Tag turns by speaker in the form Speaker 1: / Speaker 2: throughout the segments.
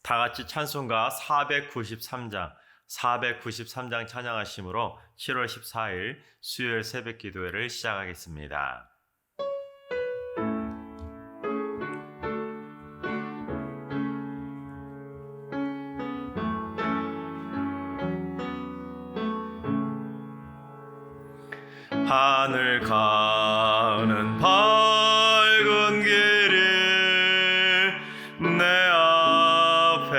Speaker 1: 다 같이 찬송가 493장 찬양하심으로 7월 14일 수요일 새벽 기도회를 시작하겠습니다. 하늘 가는 밝은 길이 내 앞에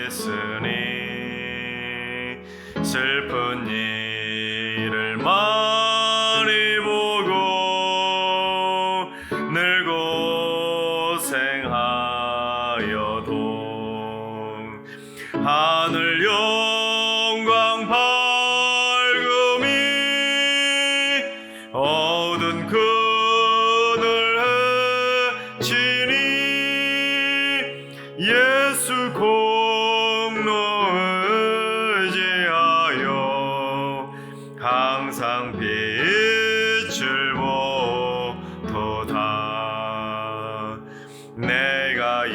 Speaker 1: 있으니 슬픈 일을 많이 보고 늘 고생하여도 하늘 영광 밝음이 어두운 그늘 헤치니 예수 공로 의지하여 항상 빛을 보도다. 내가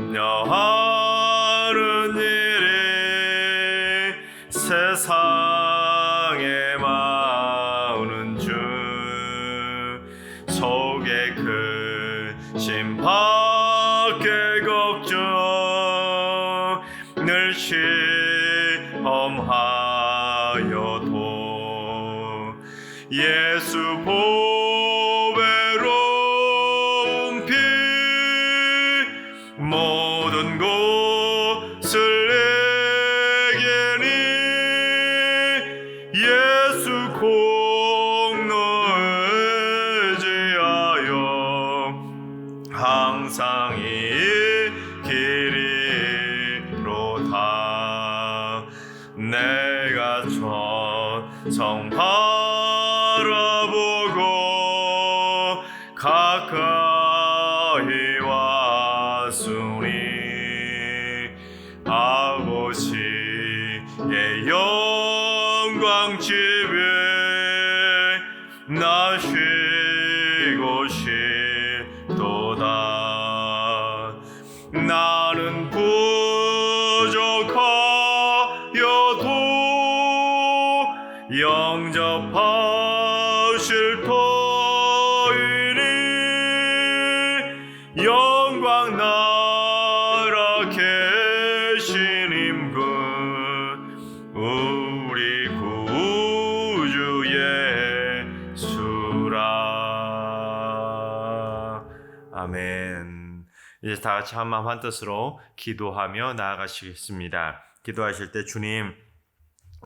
Speaker 1: 염려하는 일이 세상에 많은 주 속에 근심 밖에 걱정 늘 시험하여도 예수 보배로운 피 모든 것을 내게니 예수 공로 의지하여 항상 이 길이로다. 내가 천성 바라보고 가까이 왔으니 아버지의 영광 집에 나 쉬고 싶도다. 나는 부족하여도 영접하실 터이니 영광 나라 계신 임금 우리 구주 예수라. 아멘. 이제 다 같이 한마음 한뜻으로 기도하며 나아가시겠습니다. 기도하실 때 주님,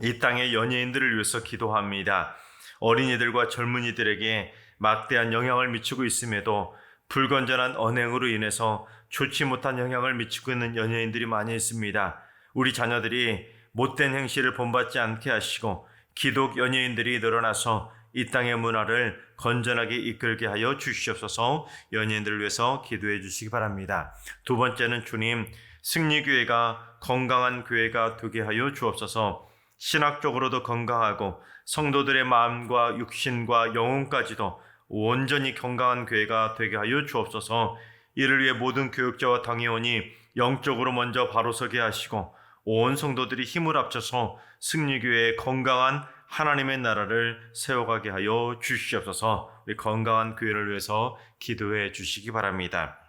Speaker 1: 이 땅의 연예인들을 위해서 기도합니다. 어린이들과 젊은이들에게 막대한 영향을 미치고 있음에도 불건전한 언행으로 인해서 좋지 못한 영향을 미치고 있는 연예인들이 많이 있습니다. 우리 자녀들이 못된 행실을 본받지 않게 하시고 기독 연예인들이 늘어나서 이 땅의 문화를 건전하게 이끌게 하여 주시옵소서. 연예인들을 위해서 기도해 주시기 바랍니다. 두 번째는 주님, 승리교회가 건강한 교회가 되게 하여 주옵소서. 신학적으로도 건강하고 성도들의 마음과 육신과 영혼까지도 온전히 건강한 교회가 되게 하여 주옵소서. 이를 위해 모든 교육자와 당회원이 영적으로 먼저 바로 서게 하시고 온 성도들이 힘을 합쳐서 승리교회의 건강한 하나님의 나라를 세워가게 하여 주시옵소서. 우리 건강한 교회를 위해서 기도해 주시기 바랍니다.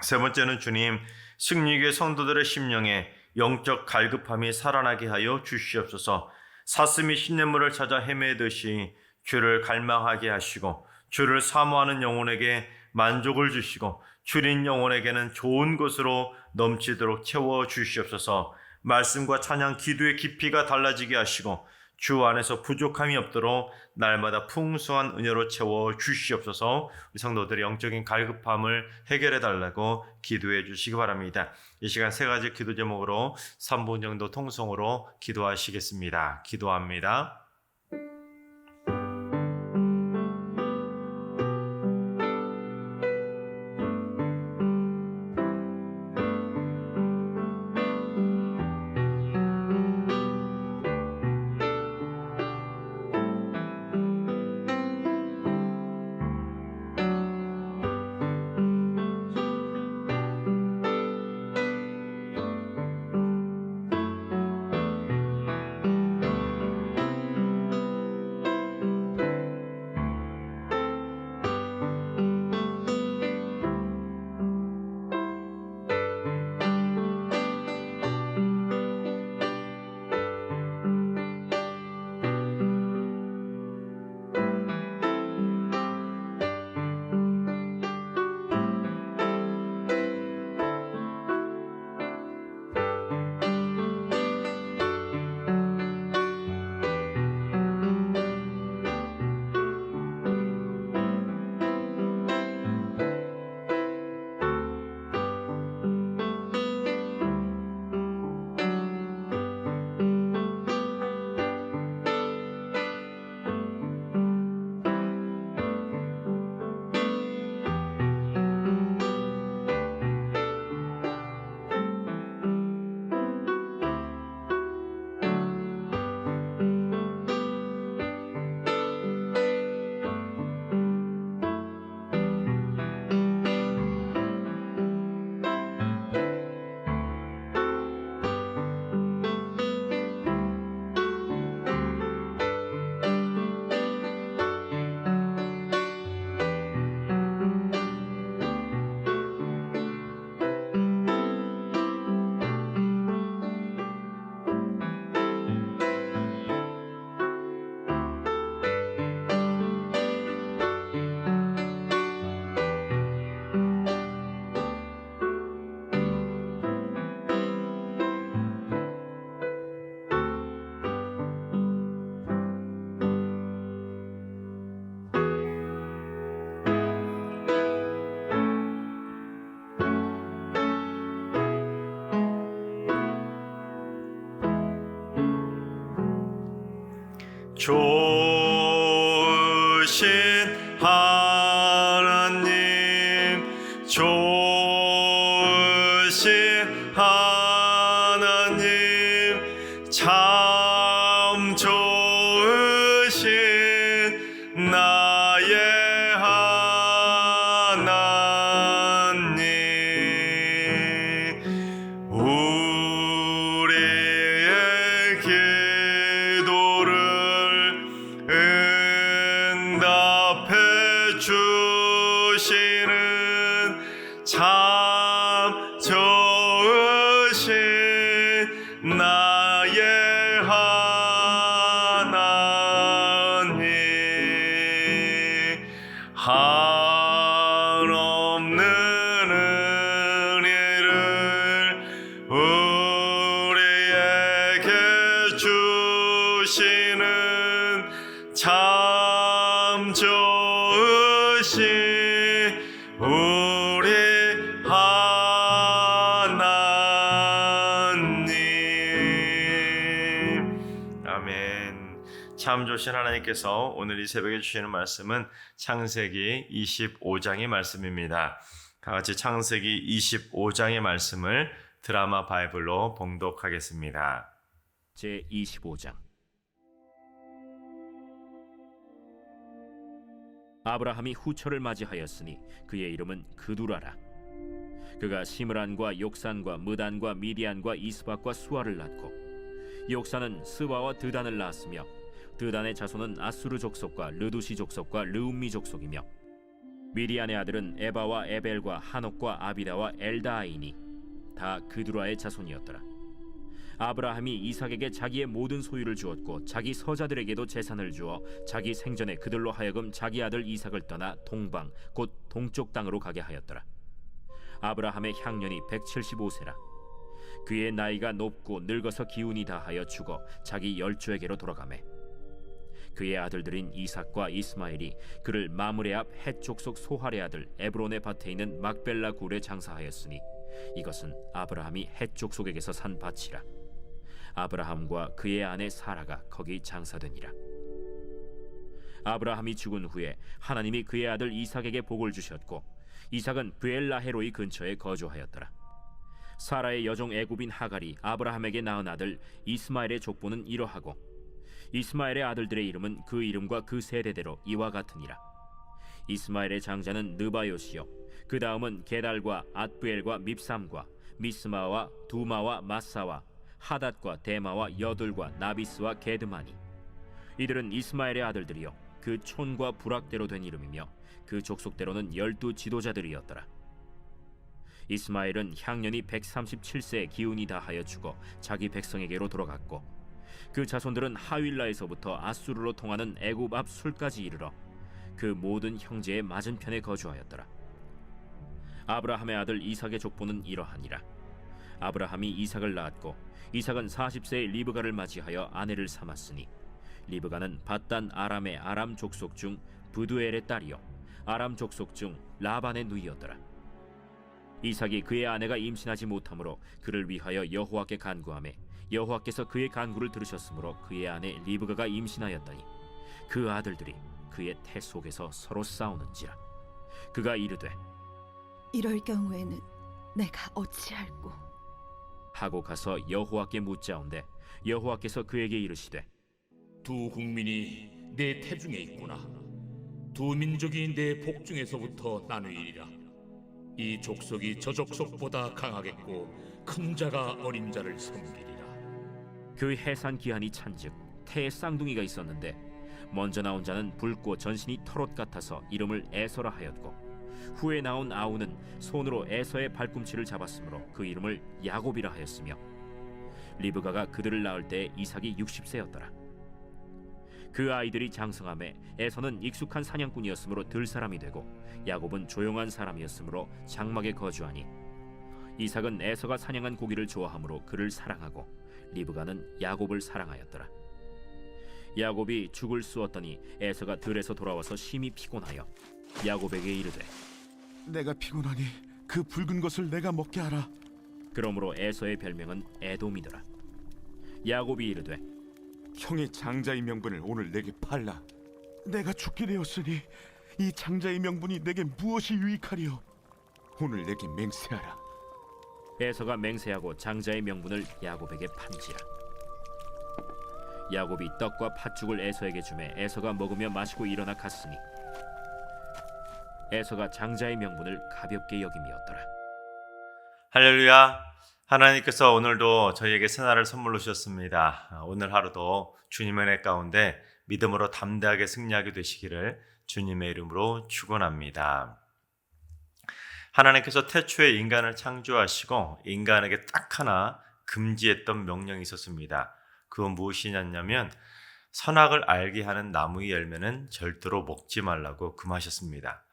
Speaker 1: 세 번째는 주님, 승리교회 성도들의 심령에 영적 갈급함이 살아나게 하여 주시옵소서. 사슴이 시냇물을 찾아 헤매듯이 주를 갈망하게 하시고 주를 사모하는 영혼에게 만족을 주시고 주린 영혼에게는 좋은 것으로 넘치도록 채워 주시옵소서. 말씀과 찬양, 기도의 깊이가 달라지게 하시고 주 안에서 부족함이 없도록 날마다 풍성한 은혜로 채워 주시옵소서. 우리 성도들의 영적인 갈급함을 해결해 달라고 기도해 주시기 바랍니다. 이 시간 세 가지 기도 제목으로 3분 정도 통성으로 기도하시겠습니다. 기도합니다. 좋으신 하나님, 좋으신 하나님, 참 좋으신 나의 하나님, 우리의 기도를 응답해 주시는 참 좋으신 나의 하나님, 한없는 은혜를 우리에게 주시는 참 좋으신 우리 하나님. 아멘. 참 좋으신 하나님께서 오늘 이 새벽에 주시는 말씀은 창세기 25장의 말씀입니다. 같이 창세기 25장의 말씀을 드라마 바이블로 봉독하겠습니다.
Speaker 2: 제25장. 아브라함이 후처를 맞이하였으니 그의 이름은 그두라라. 그가 시므란과 욕산과 무단과 미디안과 이스박과 수아를 낳고, 욕산은 스바와 드단을 낳았으며 드단의 자손은 아수르 족속과 르두시 족속과 르움미 족속이며, 미디안의 아들은 에바와 에벨과 하녹과 아비다와 엘다아이니 다 그두라의 자손이었더라. 아브라함이 이삭에게 자기의 모든 소유를 주었고 자기 서자들에게도 재산을 주어 자기 생전에 그들로 하여금 자기 아들 이삭을 떠나 동방 곧 동쪽 땅으로 가게 하였더라. 아브라함의 향년이 175세라. 그의 나이가 높고 늙어서 기운이 다하여 죽어 자기 열조에게로 돌아가매, 그의 아들들인 이삭과 이스마엘이 그를 마므레 앞 헷 족속 소할의 아들 에브론의 밭에 있는 막벨라 굴에 장사하였으니 이것은 아브라함이 헷 족속에게서 산 밭이라. 아브라함과 그의 아내 사라가 거기 장사되니라. 아브라함이 죽은 후에 하나님이 그의 아들 이삭에게 복을 주셨고, 이삭은 브엘라헤로이 근처에 거주하였더라. 사라의 여종 애굽인 하갈이 아브라함에게 낳은 아들 이스마엘의 족보는 이러하고, 이스마엘의 아들들의 이름은 그 이름과 그 세대대로 이와 같으니라. 이스마엘의 장자는 느바요시요, 그 다음은 게달과 앗부엘과 밉삼과 미스마와 두마와 마사와 하닷과 데마와 여둘과 나비스와 게드마니. 이들은 이스마엘의 아들들이요 그 촌과 부락대로 된 이름이며 그 족속대로는 12 지도자들이었더라. 이스마엘은 향년이 137세에 기운이 다하여 죽어 자기 백성에게로 돌아갔고, 그 자손들은 하윌라에서부터 아수르로 통하는 애굽 앞 술까지 이르러 그 모든 형제의 맞은편에 거주하였더라. 아브라함의 아들 이삭의 족보는 이러하니라. 아브라함이 이삭을 낳았고, 이삭은 40세에 리브가를 맞이하여 아내를 삼았으니, 리브가는 밧단 아람의 아람 족속 중 부두엘의 딸이요 아람 족속 중 라반의 누이였더라. 이삭이 그의 아내가 임신하지 못하므로 그를 위하여 여호와께 간구하매, 여호와께서 그의 간구를 들으셨으므로 그의 아내 리브가가 임신하였더니 그 아들들이 그의 태 속에서 서로 싸우는지라. 그가 이르되
Speaker 3: 이럴 경우에는 내가 어찌할꼬
Speaker 2: 하고 가서 여호와께 묻자온데, 여호와께서 그에게 이르시되
Speaker 4: 두 국민이 내 태중에 있구나. 두 민족이 내 복중에서부터 나누이리라. 이 족속이 저 족속보다 강하겠고 큰 자가 어린 자를 섬기리라.
Speaker 2: 그 해산 기한이 찬즉 태에 쌍둥이가 있었는데, 먼저 나온 자는 붉고 전신이 털옷 같아서 이름을 에서라 하였고, 후에 나온 아우는 손으로 에서의 발꿈치를 잡았으므로 그 이름을 야곱이라 하였으며, 리브가가 그들을 낳을 때 이삭이 60세였더라. 그 아이들이 장성함에 에서는 익숙한 사냥꾼이었으므로 들사람이 되고, 야곱은 조용한 사람이었으므로 장막에 거주하니, 이삭은 에서가 사냥한 고기를 좋아하므로 그를 사랑하고, 리브가는 야곱을 사랑하였더라. 야곱이 죽을 쑤었더니 에서가 들에서 돌아와서 심히 피곤하여 야곱에게 이르되
Speaker 5: 내가 피곤하니 그 붉은 것을 내가 먹게 하라.
Speaker 2: 그러므로 에서의 별명은 에돔이더라. 야곱이 이르되
Speaker 5: 형의 장자의 명분을 오늘 내게 팔라. 내가 죽게 되었으니 이 장자의 명분이 내게 무엇이 유익하리요? 오늘 내게 맹세하라.
Speaker 2: 에서가 맹세하고 장자의 명분을 야곱에게 판지라. 야곱이 떡과 팥죽을 에서에게 주매 에서가 먹으며 마시고 일어나 갔으니 에서가 장자의 명분을 가볍게 여김이었더라.
Speaker 1: 할렐루야. 하나님께서 오늘도 저희에게 새날을 선물로 주셨습니다. 오늘 하루도 주님의 은혜 가운데 믿음으로 담대하게 승리하게 되시기를 주님의 이름으로 축원합니다. 하나님께서 태초에 인간을 창조하시고 인간에게 딱 하나 금지했던 명령이 있었습니다. 그건 무엇이냐면 선악을 알게 하는 나무의 열매는 절대로 먹지 말라고 금하셨습니다.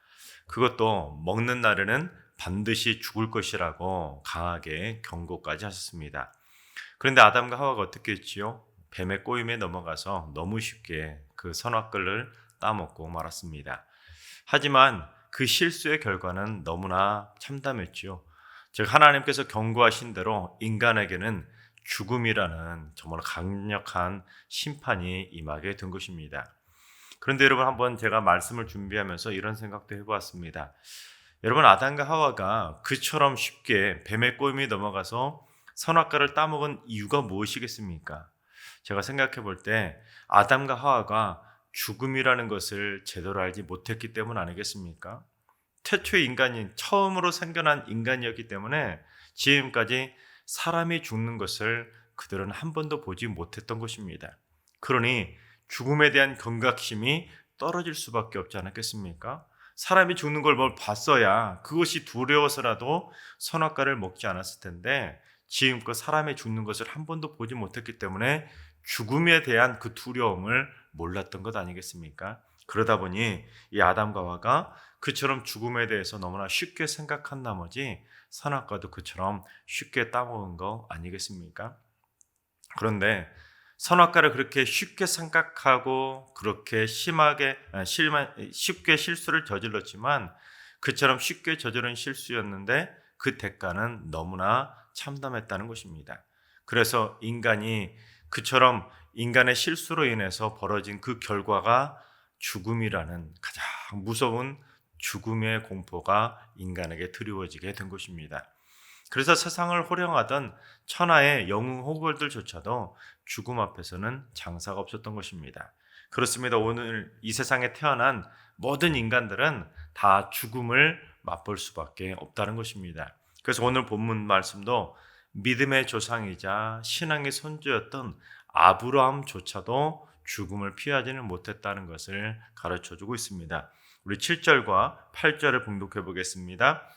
Speaker 1: 그것도 먹는 날에는 반드시 죽을 것이라고 강하게 경고까지 하셨습니다. 그런데 아담과 하와가 어떻게 했지요? 뱀의 꼬임에 넘어가서 너무 쉽게 그 선악과를 따먹고 말았습니다. 하지만 그 실수의 결과는 너무나 참담했지요. 즉 하나님께서 경고하신 대로 인간에게는 죽음이라는 정말 강력한 심판이 임하게 된 것입니다. 그런데 여러분, 한번 제가 말씀을 준비하면서 이런 생각도 해보았습니다. 여러분, 아담과 하와가 그처럼 쉽게 뱀의 꼬임에 넘어가서 선악과를 따먹은 이유가 무엇이겠습니까? 제가 생각해 볼 때 아담과 하와가 죽음이라는 것을 제대로 알지 못했기 때문 아니겠습니까? 태초의 인간인, 처음으로 생겨난 인간이었기 때문에 지금까지 사람이 죽는 것을 그들은 한 번도 보지 못했던 것입니다. 그러니 죽음에 대한 경각심이 떨어질 수밖에 없지 않았겠습니까? 사람이 죽는 걸 봤어야 그것이 두려워서라도 선악과를 먹지 않았을 텐데 지금껏 사람이 죽는 것을 한 번도 보지 못했기 때문에 죽음에 대한 그 두려움을 몰랐던 것 아니겠습니까? 그러다 보니 이 아담과 하와가 그처럼 죽음에 대해서 너무나 쉽게 생각한 나머지 선악과도 그처럼 쉽게 따먹은 거 아니겠습니까? 그런데 선악과를 그렇게 쉽게 생각하고 그렇게 쉽게 실수를 저질렀지만 그처럼 쉽게 저지른 실수였는데 그 대가는 너무나 참담했다는 것입니다. 그래서 인간이 그처럼 인간의 실수로 인해서 벌어진 그 결과가 죽음이라는 가장 무서운 죽음의 공포가 인간에게 드리워지게 된 것입니다. 그래서 세상을 호령하던 천하의 영웅 호걸들조차도 죽음 앞에서는 장사가 없었던 것입니다. 그렇습니다. 오늘 이 세상에 태어난 모든 인간들은 다 죽음을 맛볼 수밖에 없다는 것입니다. 그래서 오늘 본문 말씀도 믿음의 조상이자 신앙의 선조였던 아브라함조차도 죽음을 피하지는 못했다는 것을 가르쳐주고 있습니다. 우리 7절과 8절을 봉독해 보겠습니다.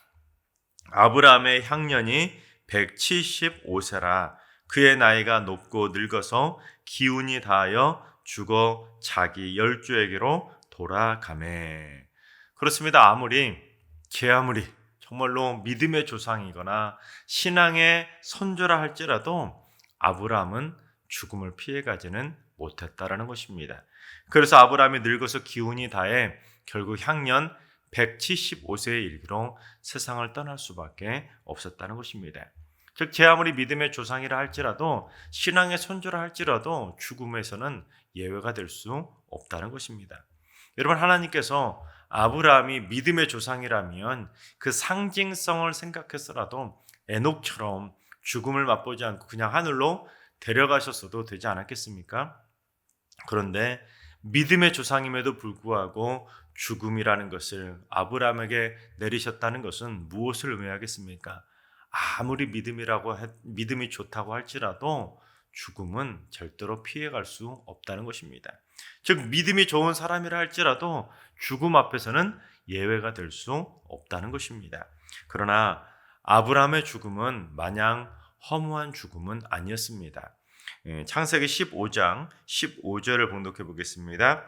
Speaker 1: 아브라함의 향년이 175세라. 그의 나이가 높고 늙어서 기운이 다하여 죽어 자기 열조에게로 돌아가매. 그렇습니다. 제 아무리 정말로 믿음의 조상이거나 신앙의 선조라 할지라도 아브라함은 죽음을 피해가지는 못했다라는 것입니다. 그래서 아브라함이 늙어서 기운이 다해 결국 향년 175세에 이르기로 세상을 떠날 수밖에 없었다는 것입니다. 즉 제 아무리 믿음의 조상이라 할지라도 신앙의 선조라 할지라도 죽음에서는 예외가 될 수 없다는 것입니다. 여러분, 하나님께서 아브라함이 믿음의 조상이라면 그 상징성을 생각해서라도 에녹처럼 죽음을 맛보지 않고 그냥 하늘로 데려가셨어도 되지 않았겠습니까? 그런데 믿음의 조상임에도 불구하고 죽음이라는 것을 아브라함에게 내리셨다는 것은 무엇을 의미하겠습니까? 아무리 믿음이 좋다고 할지라도 죽음은 절대로 피해갈 수 없다는 것입니다. 즉 믿음이 좋은 사람이라 할지라도 죽음 앞에서는 예외가 될 수 없다는 것입니다. 그러나 아브라함의 죽음은 마냥 허무한 죽음은 아니었습니다. 창세기 15장 15절을 봉독해 보겠습니다.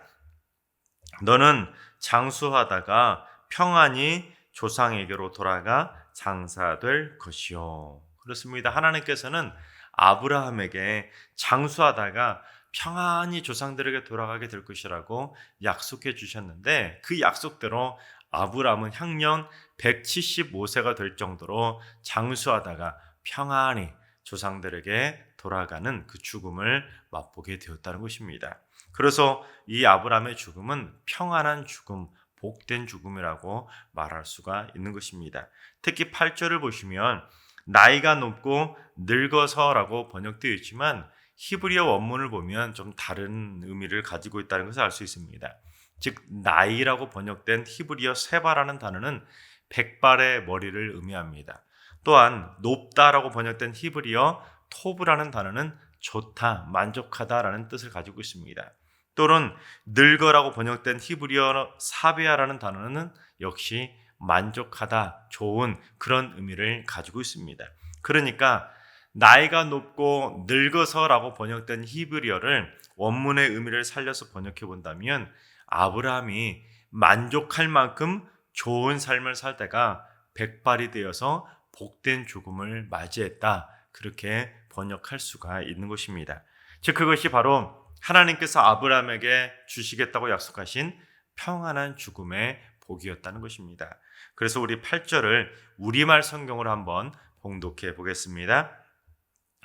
Speaker 1: 너는 장수하다가 평안히 조상에게로 돌아가 장사될 것이요. 그렇습니다. 하나님께서는 아브라함에게 장수하다가 평안히 조상들에게 돌아가게 될 것이라고 약속해 주셨는데 그 약속대로 아브라함은 향년 175세가 될 정도로 장수하다가 평안히 조상들에게 돌아가는 그 죽음을 맛보게 되었다는 것입니다. 그래서 이 아브라함의 죽음은 평안한 죽음, 복된 죽음이라고 말할 수가 있는 것입니다. 특히 8절을 보시면 나이가 높고 늙어서라고 번역되어 있지만 히브리어 원문을 보면 좀 다른 의미를 가지고 있다는 것을 알 수 있습니다. 즉 나이라고 번역된 히브리어 세바라는 단어는 백발의 머리를 의미합니다. 또한 높다라고 번역된 히브리어 토브라는 단어는 좋다, 만족하다라는 뜻을 가지고 있습니다. 또는 늙어라고 번역된 히브리어 사베아라는 단어는 역시 만족하다, 좋은 그런 의미를 가지고 있습니다. 그러니까 나이가 높고 늙어서라고 번역된 히브리어를 원문의 의미를 살려서 번역해 본다면 아브라함이 만족할 만큼 좋은 삶을 살다가 백발이 되어서 복된 죽음을 맞이했다, 그렇게 번역할 수가 있는 것입니다. 즉 그것이 바로 하나님께서 아브라함에게 주시겠다고 약속하신 평안한 죽음의 복이었다는 것입니다. 그래서 우리 8절을 우리말 성경으로 한번 봉독해 보겠습니다.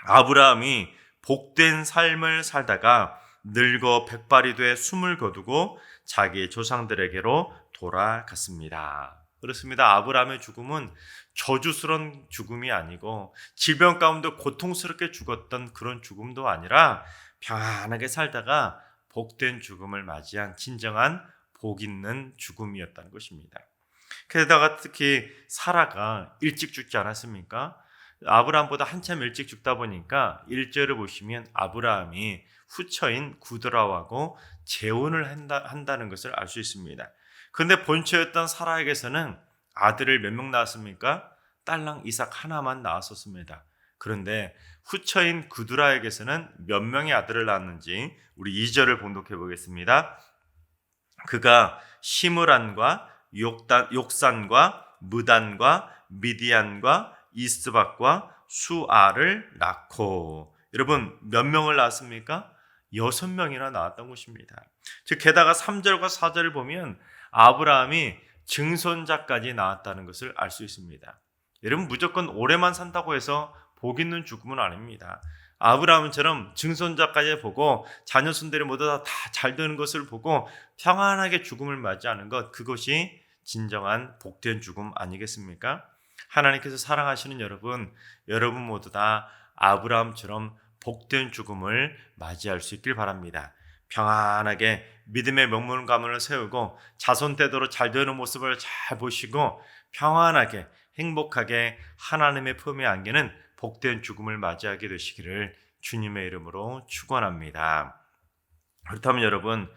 Speaker 1: 아브라함이 복된 삶을 살다가 늙어 백발이 돼 숨을 거두고 자기 조상들에게로 돌아갔습니다. 그렇습니다. 아브라함의 죽음은 저주스러운 죽음이 아니고 질병 가운데 고통스럽게 죽었던 그런 죽음도 아니라 평안하게 살다가 복된 죽음을 맞이한 진정한 복 있는 죽음이었다는 것입니다. 게다가 특히 사라가 일찍 죽지 않았습니까? 아브라함보다 한참 일찍 죽다 보니까 1절을 보시면 아브라함이 후처인 구드라하고 재혼을 한다는 것을 알 수 있습니다. 그런데 본처였던 사라에게서는 아들을 몇 명 낳았습니까? 딸랑 이삭 하나만 낳았었습니다. 그런데 후처인 구드라에게서는 몇 명의 아들을 낳았는지 우리 2절을 봉독해 보겠습니다. 그가 시므란과 욕산과 무단과 미디안과 이스박과 수아를 낳고, 여러분 몇 명을 낳았습니까? 6명이나 낳았던 것입니다. 즉 게다가 3절과 4절을 보면 아브라함이 증손자까지 낳았다는 것을 알 수 있습니다. 여러분 무조건 오래만 산다고 해서 복 있는 죽음은 아닙니다. 아브라함처럼 증손자까지 보고 자녀손들이 모두 다 잘 되는 것을 보고 평안하게 죽음을 맞이하는 것, 그것이 진정한 복된 죽음 아니겠습니까? 하나님께서 사랑하시는 여러분 모두 다 아브라함처럼 복된 죽음을 맞이할 수 있길 바랍니다. 평안하게 믿음의 명문가문을 세우고 자손 대대로 잘 되는 모습을 잘 보시고 평안하게 행복하게 하나님의 품에 안기는 복된 죽음을 맞이하게 되시기를 주님의 이름으로 축원합니다. 그렇다면 여러분,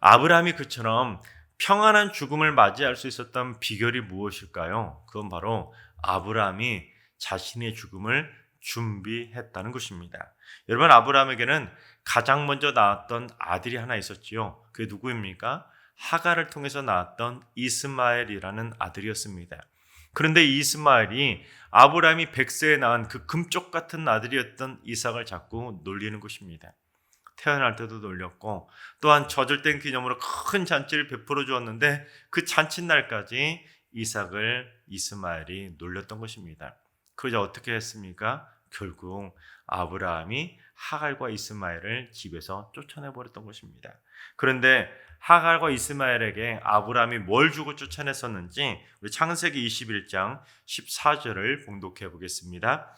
Speaker 1: 아브라함이 그처럼 평안한 죽음을 맞이할 수 있었던 비결이 무엇일까요? 그건 바로 아브라함이 자신의 죽음을 준비했다는 것입니다. 여러분, 아브라함에게는 가장 먼저 낳았던 아들이 하나 있었지요. 그게 누구입니까? 하갈을 통해서 낳았던 이스마엘이라는 아들이었습니다. 그런데 이스마엘이 아브라함이 100세에 낳은 그 금쪽 같은 아들이었던 이삭을 자꾸 놀리는 것입니다. 태어날 때도 놀렸고 또한 젖을 땐 기념으로 큰 잔치를 베풀어 주었는데 그 잔칫날까지 이스마엘이 놀렸던 것입니다. 그저 어떻게 했습니까? 결국 아브라함이 하갈과 이스마엘을 집에서 쫓아내버렸던 것입니다. 그런데 하갈과 이스마엘에게 아브라함이 뭘 주고 쫓아냈었는지 우리 창세기 21장 14절을 봉독해 보겠습니다.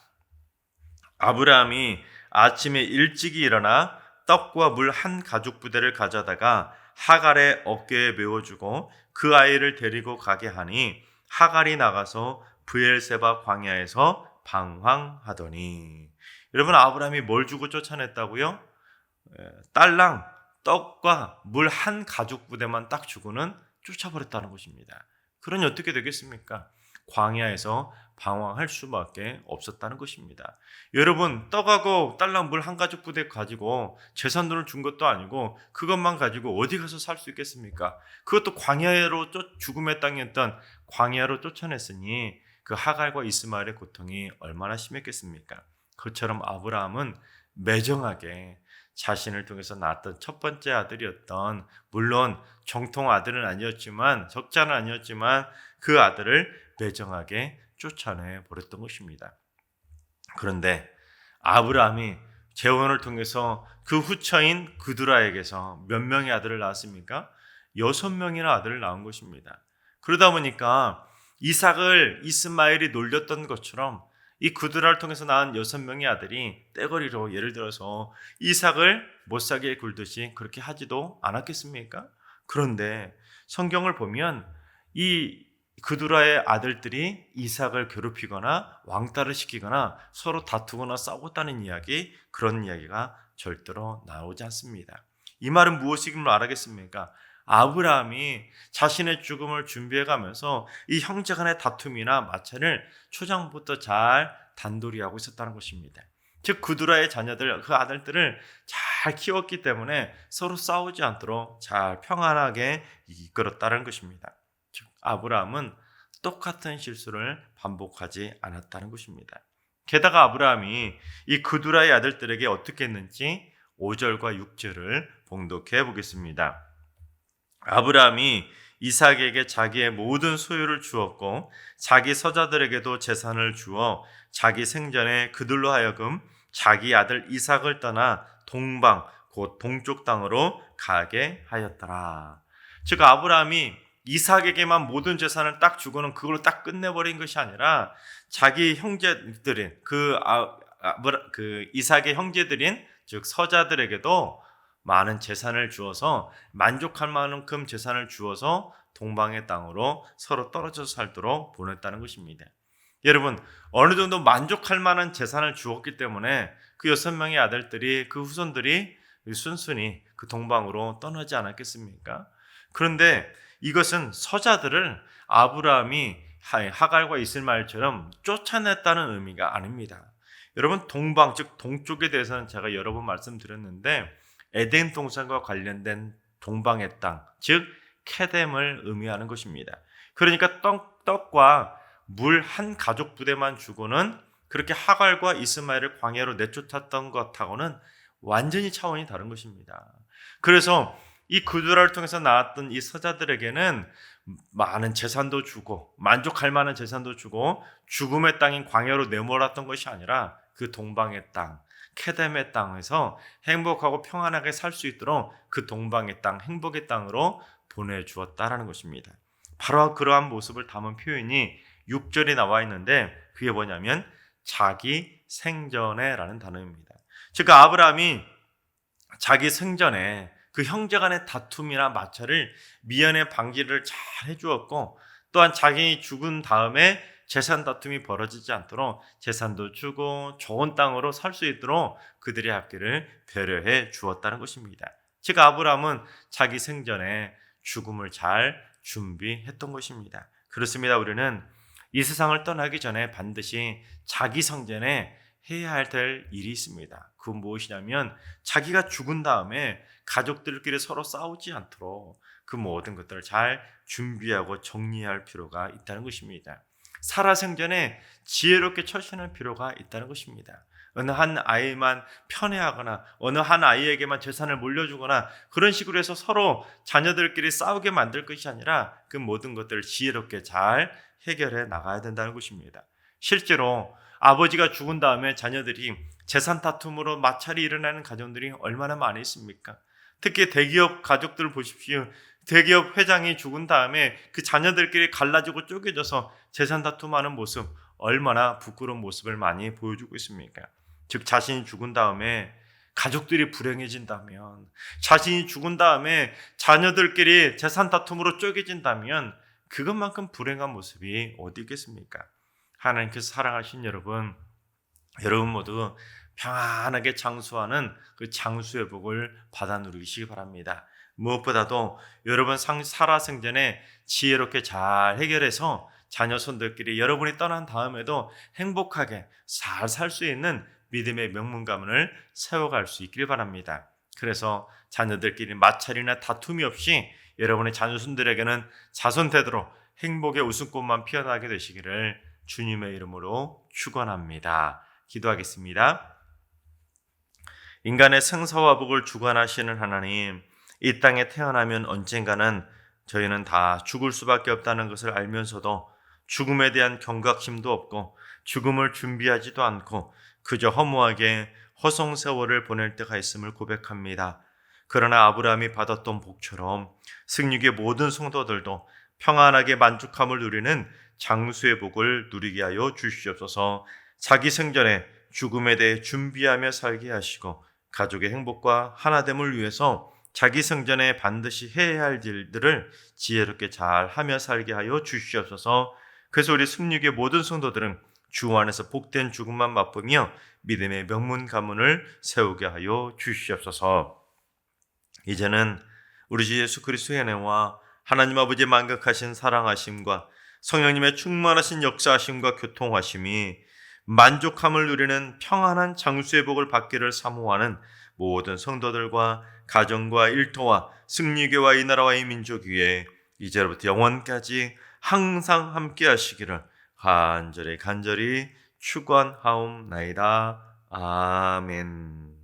Speaker 1: 아브라함이 아침에 일찍이 일어나 떡과 물 한 가죽 부대를 가져다가 하갈의 어깨에 메워주고 그 아이를 데리고 가게 하니 하갈이 나가서 브엘세바 광야에서 방황하더니, 여러분 아브라함이 뭘 주고 쫓아냈다고요? 딸랑 떡과 물 한 가죽 부대만 딱 주고는 쫓아버렸다는 것입니다. 그러니 어떻게 되겠습니까? 광야에서 방황할 수밖에 없었다는 것입니다. 여러분, 떡하고 딸랑 물 한 가죽 부대 가지고 재산돈을 준 것도 아니고 그것만 가지고 어디 가서 살 수 있겠습니까? 그것도 광야로 죽음의 땅이었던 광야로 쫓아냈으니 그 하갈과 이스마엘의 고통이 얼마나 심했겠습니까? 그처럼 아브라함은 매정하게 자신을 통해서 낳았던 첫 번째 아들이었던, 물론 정통 아들은 아니었지만, 적자는 아니었지만 그 아들을 매정하게 쫓아내 버렸던 것입니다. 그런데 아브라함이 재혼을 통해서 그 후처인 그두라에게서 몇 명의 아들을 낳았습니까? 6명이나 아들을 낳은 것입니다. 그러다 보니까 이삭을 이스마엘이 놀렸던 것처럼 이 그두라를 통해서 낳은 6명의 아들이 떼거리로 예를 들어서 이삭을 못살게 굴듯이 그렇게 하지도 않았겠습니까? 그런데 성경을 보면 이 그두라의 아들들이 이삭을 괴롭히거나 왕따를 시키거나 서로 다투거나 싸웠다는 이야기, 그런 이야기가 절대로 나오지 않습니다. 이 말은 무엇이길 알겠습니까? 아브라함이 자신의 죽음을 준비해가면서 이 형제 간의 다툼이나 마찰을 초장부터 잘 단도리하고 있었다는 것입니다. 즉 그두라의 자녀들, 그 아들들을 잘 키웠기 때문에 서로 싸우지 않도록 잘 평안하게 이끌었다는 것입니다. 즉 아브라함은 똑같은 실수를 반복하지 않았다는 것입니다. 게다가 아브라함이 이 그두라의 아들들에게 어떻게 했는지 5절과 6절을 봉독해 보겠습니다. 아브라함이 이삭에게 자기의 모든 소유를 주었고 자기 서자들에게도 재산을 주어 자기 생전에 그들로 하여금 자기 아들 이삭을 떠나 동방 곧 동쪽 땅으로 가게 하였더라. 즉 아브라함이 이삭에게만 모든 재산을 딱 주고는 그걸로 딱 끝내버린 것이 아니라 자기 형제들인 그 이삭의 형제들인 즉 서자들에게도 많은 재산을 주어서 만족할 만큼 재산을 주어서 동방의 땅으로 서로 떨어져서 살도록 보냈다는 것입니다. 여러분 어느 정도 만족할 만한 재산을 주었기 때문에 그 6명의 아들들이 그 후손들이 순순히 그 동방으로 떠나지 않았겠습니까? 그런데 이것은 서자들을 아브라함이 하갈과 이스마엘처럼 쫓아냈다는 의미가 아닙니다. 여러분 동방 즉 동쪽에 대해서는 제가 여러 번 말씀드렸는데 에덴 동산과 관련된 동방의 땅, 즉 케뎀을 의미하는 것입니다. 그러니까 떡과 물 한 가족 부대만 주고는 그렇게 하갈과 이스마엘을 광야로 내쫓았던 것하고는 완전히 차원이 다른 것입니다. 그래서 이 그두라를 통해서 나왔던 이 서자들에게는 많은 재산도 주고 만족할 만한 재산도 주고 죽음의 땅인 광야로 내몰았던 것이 아니라 그 동방의 땅, 케뎀의 땅에서 행복하고 평안하게 살 수 있도록 그 동방의 땅, 행복의 땅으로 보내주었다라는 것입니다. 바로 그러한 모습을 담은 표현이 6절에 나와 있는데 그게 뭐냐면 자기 생전에라는 단어입니다. 즉 아브라함이 자기 생전에 그 형제 간의 다툼이나 마찰을 미연에 방지를 잘 해주었고 또한 자기 죽은 다음에 재산 다툼이 벌어지지 않도록 재산도 주고 좋은 땅으로 살 수 있도록 그들의 앞길을 배려해 주었다는 것입니다. 즉 아브라함은 자기 생전에 죽음을 잘 준비했던 것입니다. 그렇습니다. 우리는 이 세상을 떠나기 전에 반드시 자기 생전에 해야 될 일이 있습니다. 그건 무엇이냐면 자기가 죽은 다음에 가족들끼리 서로 싸우지 않도록 그 모든 것들을 잘 준비하고 정리할 필요가 있다는 것입니다. 살아생전에 지혜롭게 처신할 필요가 있다는 것입니다. 어느 한 아이만 편애하거나 어느 한 아이에게만 재산을 물려주거나 그런 식으로 해서 서로 자녀들끼리 싸우게 만들 것이 아니라 그 모든 것들을 지혜롭게 잘 해결해 나가야 된다는 것입니다. 실제로 아버지가 죽은 다음에 자녀들이 재산 다툼으로 마찰이 일어나는 가정들이 얼마나 많이 있습니까? 특히 대기업 가족들 보십시오. 대기업 회장이 죽은 다음에 그 자녀들끼리 갈라지고 쪼개져서 재산 다툼하는 모습, 얼마나 부끄러운 모습을 많이 보여주고 있습니까? 즉 자신이 죽은 다음에 가족들이 불행해진다면, 자신이 죽은 다음에 자녀들끼리 재산 다툼으로 쪼개진다면 그것만큼 불행한 모습이 어디 있겠습니까? 하나님께서 사랑하신 여러분 모두 평안하게 장수하는 그 장수의 복을 받아 누리시기 바랍니다. 무엇보다도 여러분 살아생전에 지혜롭게 잘 해결해서 자녀 손들끼리 여러분이 떠난 다음에도 행복하게 잘 살 수 있는 믿음의 명문가문을 세워갈 수 있길 바랍니다. 그래서 자녀들끼리 마찰이나 다툼이 없이 여러분의 자녀손들에게는 자손되도록 행복의 웃음꽃만 피어나게 되시기를 주님의 이름으로 축원합니다. 기도하겠습니다. 인간의 생사와 복을 주관하시는 하나님, 이 땅에 태어나면 언젠가는 저희는 다 죽을 수밖에 없다는 것을 알면서도 죽음에 대한 경각심도 없고 죽음을 준비하지도 않고 그저 허무하게 허송세월을 보낼 때가 있음을 고백합니다. 그러나 아브라함이 받았던 복처럼 승리의 모든 성도들도 평안하게 만족함을 누리는 장수의 복을 누리게 하여 주시옵소서. 자기 생전에 죽음에 대해 준비하며 살게 하시고 가족의 행복과 하나됨을 위해서 자기 생전에 반드시 해야 할 일들을 지혜롭게 잘 하며 살게 하여 주시옵소서. 그래서 우리 승리의 모든 성도들은 주 안에서 복된 죽음만 맛보며 믿음의 명문 가문을 세우게 하여 주시옵소서. 이제는 우리 주 예수 그리스도의 은혜와 하나님 아버지의 만극하신 사랑하심과 성령님의 충만하신 역사하심과 교통하심이 만족함을 누리는 평안한 장수의 복을 받기를 사모하는 모든 성도들과 가정과 일터와 승리교와 이 나라와 이 민족 위에 이제로부터 영원까지 항상 함께 하시기를 간절히 축원하옵나이다. 아멘.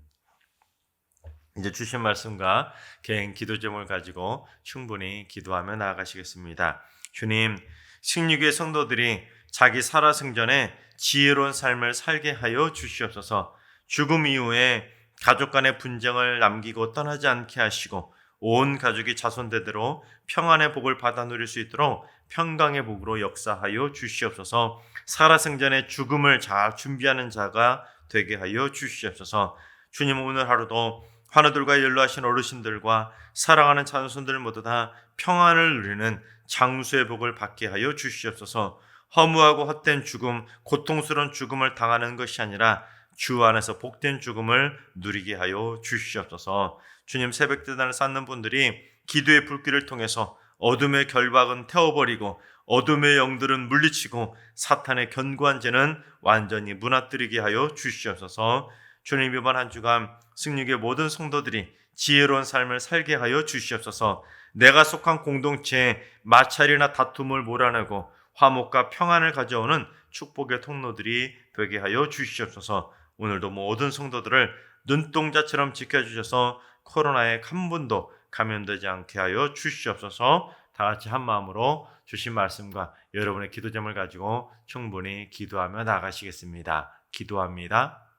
Speaker 1: 이제 주신 말씀과 개인 기도 제목을 가지고 충분히 기도하며 나아가시겠습니다. 주님, 승리교의 성도들이 자기 살아생전에 지혜로운 삶을 살게 하여 주시옵소서. 죽음 이후에 가족 간의 분쟁을 남기고 떠나지 않게 하시고 온 가족이 자손대대로 평안의 복을 받아 누릴 수 있도록 평강의 복으로 역사하여 주시옵소서. 살아생전에 죽음을 잘 준비하는 자가 되게 하여 주시옵소서. 주님, 오늘 하루도 환우들과 연로하신 어르신들과 사랑하는 자손들 모두 다 평안을 누리는 장수의 복을 받게 하여 주시옵소서. 허무하고 헛된 죽음, 고통스러운 죽음을 당하는 것이 아니라 주 안에서 복된 죽음을 누리게 하여 주시옵소서. 주님, 새벽대단을 쌓는 분들이 기도의 불길을 통해서 어둠의 결박은 태워버리고 어둠의 영들은 물리치고 사탄의 견고한 죄는 완전히 무너뜨리게 하여 주시옵소서. 주님, 이번 한 주간 승리의 모든 성도들이 지혜로운 삶을 살게 하여 주시옵소서. 내가 속한 공동체에 마찰이나 다툼을 몰아내고 화목과 평안을 가져오는 축복의 통로들이 되게 하여 주시옵소서. 오늘도 모든 성도들을 눈동자처럼 지켜주셔서 코로나에 한 분도 감염되지 않게 하여 주시옵소서. 다 같이 한 마음으로 주신 말씀과 여러분의 기도 제목을 가지고 충분히 기도하며 나가시겠습니다. 기도합니다.